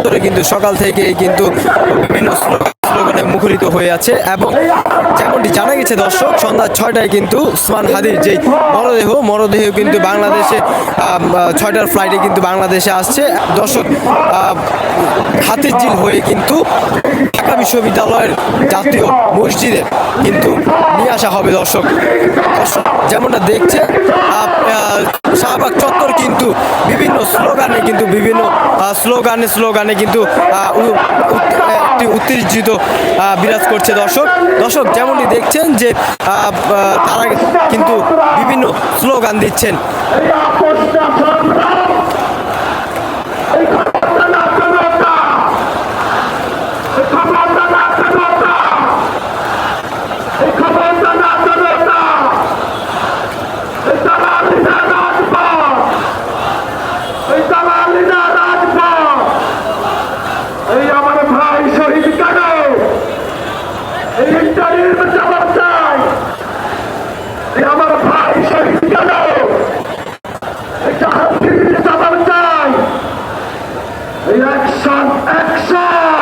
চত্বরে কিন্তু সকাল থেকেই কিন্তু বিভিন্ন স্লোগানে মুখরিত হয়ে আছে। এবং যেমনটি জানা গেছে দর্শক, সন্ধ্যা 6টায় কিন্তু ওসমান হাদির যে মরদেহ কিন্তু বাংলাদেশে 6টার ফ্লাইটে কিন্তু বাংলাদেশে আসছে দর্শক। হাতিরঝিল হয়ে কিন্তু ঢাকা বিশ্ববিদ্যালয়ের জাতীয় মসজিদে কিন্তু নিয়ে আসা হবে দর্শক। যেমনটা দেখছে শাহবাগ চত্বর কিন্তু বিভিন্ন স্লোগানে কিন্তু একটি উত্তেজিত বিরাজ করছে দর্শক যেমনটি দেখছেন যে তারা কিন্তু বিভিন্ন স্লোগান দিচ্ছেন। Action! Action!